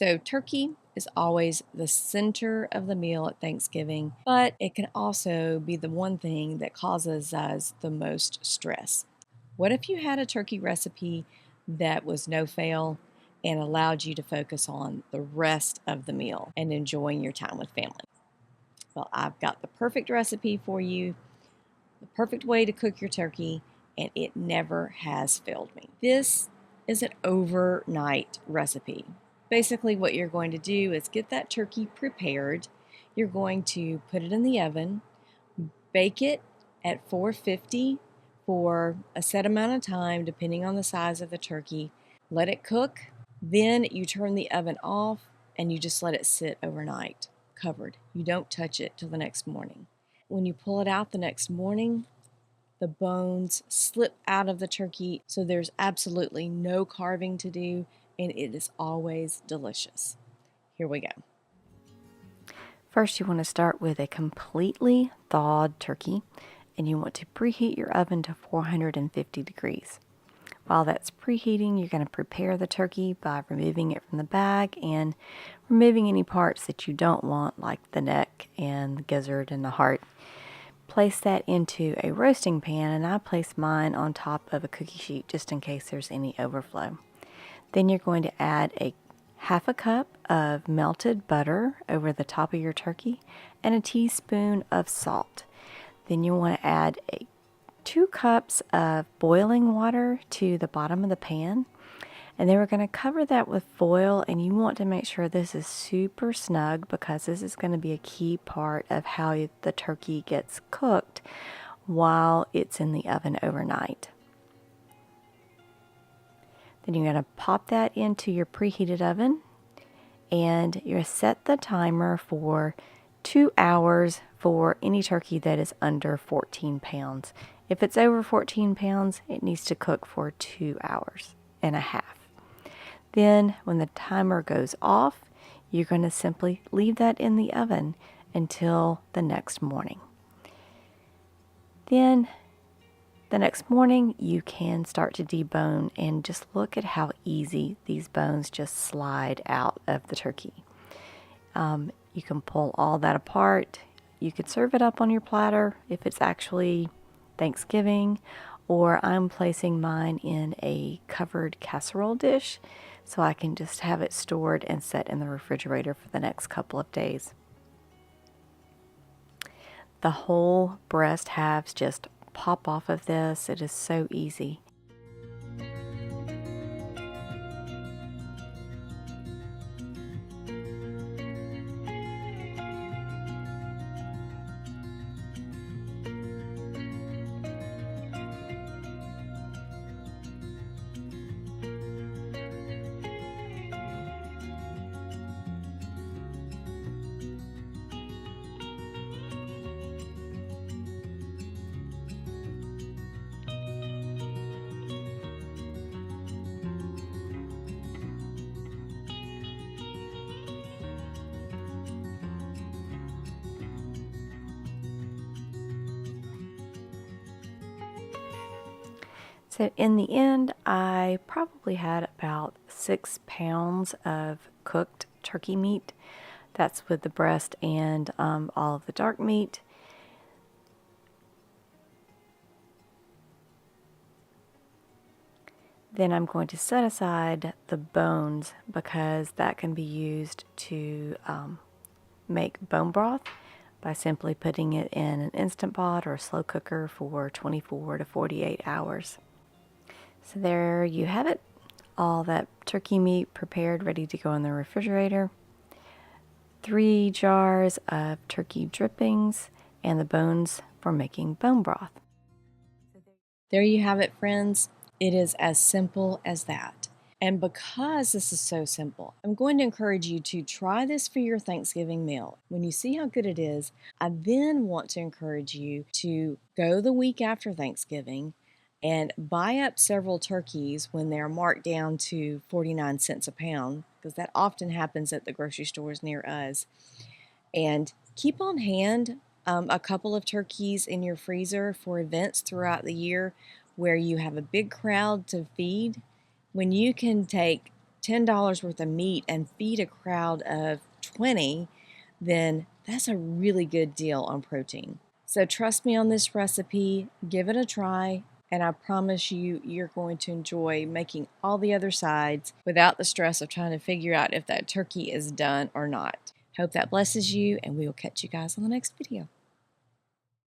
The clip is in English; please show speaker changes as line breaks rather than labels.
So turkey is always the center of the meal at Thanksgiving, but it can also be the one thing that causes us the most stress. What if you had a turkey recipe that was no fail and allowed you to focus on the rest of the meal and enjoying your time with family? Well, I've got the perfect recipe for you, the perfect way to cook your turkey, and it never has failed me. This is an overnight recipe. Basically, what you're going to do is get that turkey prepared. You're going to put it in the oven, bake it at 450 for a set amount of time, depending on the size of the turkey. Let it cook. Then you turn the oven off and you just let it sit overnight, covered. You don't touch it till the next morning. When you pull it out the next morning, the bones slip out of the turkey, so there's absolutely no carving to do, and it is always delicious. Here we go.
First, you want to start with a completely thawed turkey, and you want to preheat your oven to 450 degrees. While that's preheating, you're going to prepare the turkey by removing it from the bag and removing any parts that you don't want, like the neck and the gizzard and the heart. Place that into a roasting pan, and I place mine on top of a cookie sheet just in case there's any overflow. Then you're going to add a half a cup of melted butter over the top of your turkey and a teaspoon of salt. Then you want to add 2 cups of boiling water to the bottom of the pan. And then we're going to cover that with foil, and you want to make sure this is super snug because this is going to be a key part of how the turkey gets cooked while it's in the oven overnight. Then you're going to pop that into your preheated oven, and you're set the timer for 2 hours for any turkey that is under 14 pounds. If it's over 14 pounds, it needs to cook for 2 hours and a half. Then when the timer goes off, you're going to simply leave that in the oven until the next morning. Then the next morning you can start to debone, and just look at how easy these bones just slide out of the turkey. You can pull all that apart. You could serve it up on your platter if it's actually Thanksgiving, or I'm placing mine in a covered casserole dish so I can just have it stored and set in the refrigerator for the next couple of days. The whole breast halves just pop off of this. It is so easy. So in the end, I probably had about 6 pounds of cooked turkey meat. That's with the breast and all of the dark meat. Then I'm going to set aside the bones because that can be used to make bone broth by simply putting it in an Instant Pot or a slow cooker for 24 to 48 hours. So there you have it, all that turkey meat prepared, ready to go in the refrigerator. 3 jars of turkey drippings and the bones for making bone broth.
There you have it, friends. It is as simple as that. And because this is so simple, I'm going to encourage you to try this for your Thanksgiving meal. When you see how good it is, I then want to encourage you to go the week after Thanksgiving and buy up several turkeys when they're marked down to 49 cents a pound, because that often happens at the grocery stores near us. And keep on hand a couple of turkeys in your freezer for events throughout the year where you have a big crowd to feed. When you can take $10 worth of meat and feed a crowd of 20, then that's a really good deal on protein. So trust me on this recipe, give it a try, and I promise you, you're going to enjoy making all the other sides without the stress of trying to figure out if that turkey is done or not. Hope that blesses you, and we will catch you guys on the next video.